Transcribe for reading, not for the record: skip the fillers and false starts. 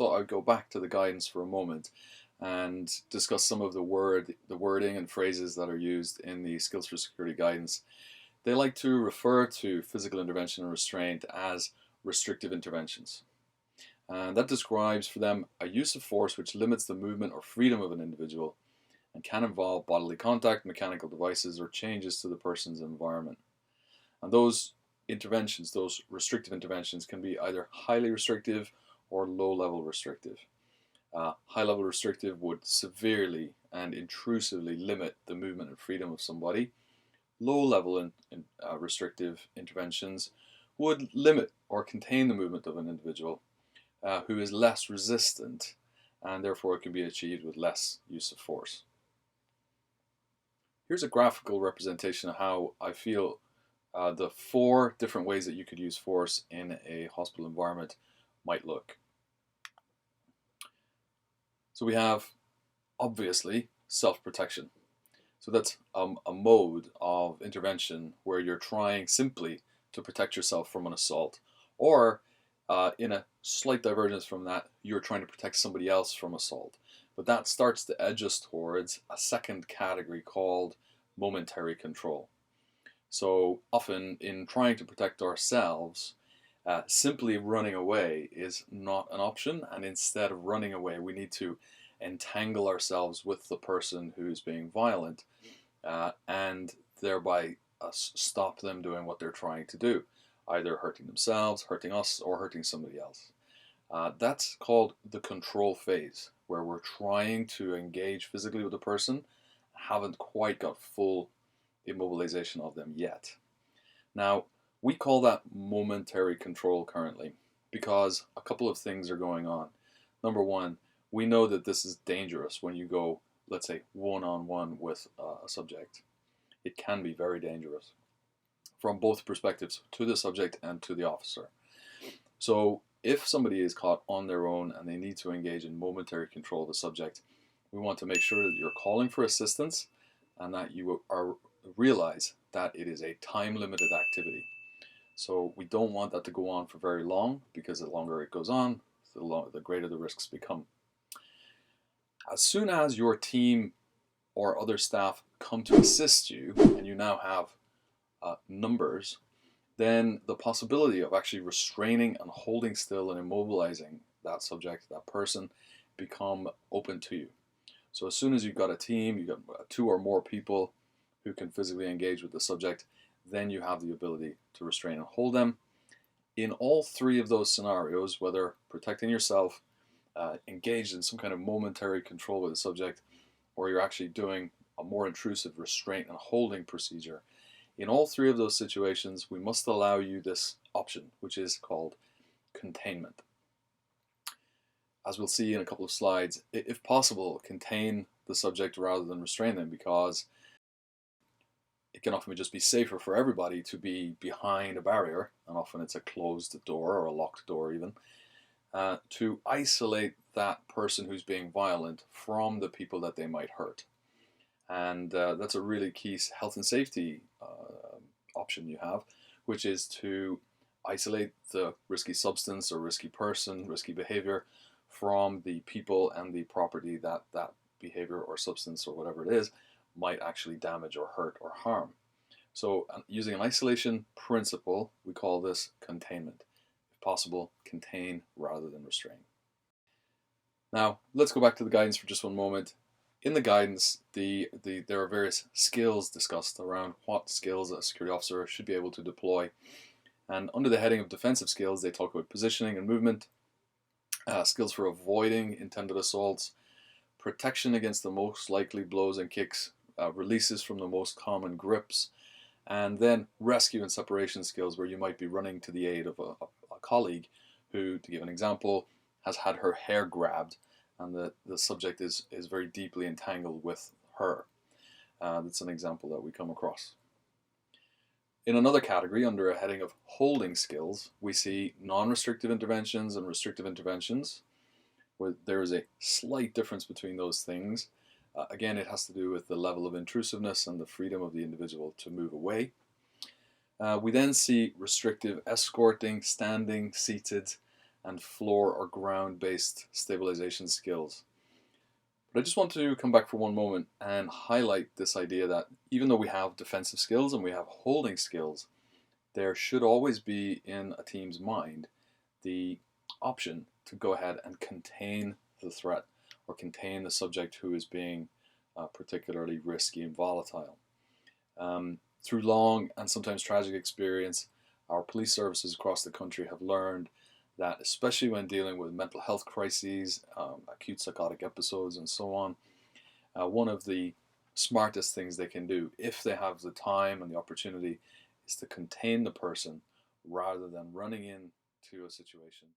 thought I'd go back to the guidance for a moment and discuss some of the wording and phrases that are used in the Skills for Security guidance. They like to refer to physical intervention and restraint as restrictive interventions. And that describes for them a use of force which limits the movement or freedom of an individual and can involve bodily contact, mechanical devices, or changes to the person's environment. And those interventions, those restrictive interventions, can be either highly restrictive or low-level restrictive. High-level restrictive would severely and intrusively limit the movement and freedom of somebody. Low-level restrictive interventions would limit or contain the movement of an individual who is less resistant, and therefore it can be achieved with less use of force. Here's a graphical representation of how I feel the 4 different ways that you could use force in a hospital environment might look. So we have, obviously, self-protection. So that's a mode of intervention where you're trying simply to protect yourself from an assault, or in a slight divergence from that, you're trying to protect somebody else from assault. But that starts to edge us towards a second category called momentary control. So often in trying to protect ourselves, simply running away is not an option, and instead of running away, we need to entangle ourselves with the person who's being violent and thereby stop them doing what they're trying to do, either hurting themselves, hurting us, or hurting somebody else. That's called the control phase, where we're trying to engage physically with the person, haven't quite got full immobilization of them yet. Now, we call that momentary control currently because a couple of things are going on. Number one, we know that this is dangerous when you go, let's say, one-on-one with a subject. It can be very dangerous from both perspectives, to the subject and to the officer. So if somebody is caught on their own and they need to engage in momentary control of the subject, we want to make sure that you're calling for assistance and that you realize that it is a time-limited activity. So we don't want that to go on for very long, because the longer it goes on, the greater the risks become. As soon as your team or other staff come to assist you, and you now have numbers, then the possibility of actually restraining and holding still and immobilizing that subject, that person, become open to you. So as soon as you've got a team, you've got 2 or more people who can physically engage with the subject, then you have the ability to restrain and hold them. In all 3 of those scenarios, whether protecting yourself, engaged in some kind of momentary control with the subject, or you're actually doing a more intrusive restraint and holding procedure, in all 3 of those situations, we must allow you this option, which is called containment. As we'll see in a couple of slides, if possible, contain the subject rather than restrain them, because it can often just be safer for everybody to be behind a barrier, and often it's a closed door or a locked door even, to isolate that person who's being violent from the people that they might hurt. And that's a really key health and safety option you have, which is to isolate the risky substance or risky person, risky behavior from the people and the property that that behavior or substance or whatever it is might actually damage or hurt or harm. So using an isolation principle, we call this containment. If possible, contain rather than restrain. Now, let's go back to the guidance for just one moment. In the guidance, there are various skills discussed around what skills a security officer should be able to deploy. And under the heading of defensive skills, they talk about positioning and movement, skills for avoiding intended assaults, protection against the most likely blows and kicks, releases from the most common grips, and then rescue and separation skills, where you might be running to the aid of a colleague who, to give an example, has had her hair grabbed, and the subject is very deeply entangled with her. That's an example that we come across. In another category, under a heading of holding skills, we see non-restrictive interventions and restrictive interventions, where there is a slight difference between those things. Again, it has to do with the level of intrusiveness and the freedom of the individual to move away. We then see restrictive escorting, standing, seated, and floor or ground-based stabilization skills. But I just want to come back for one moment and highlight this idea that even though we have defensive skills and we have holding skills, there should always be in a team's mind the option to go ahead and contain the threat or contain the subject who is being particularly risky and volatile. Through long and sometimes tragic experience, our police services across the country have learned that, especially when dealing with mental health crises, acute psychotic episodes, and so on, one of the smartest things they can do, if they have the time and the opportunity, is to contain the person rather than running into a situation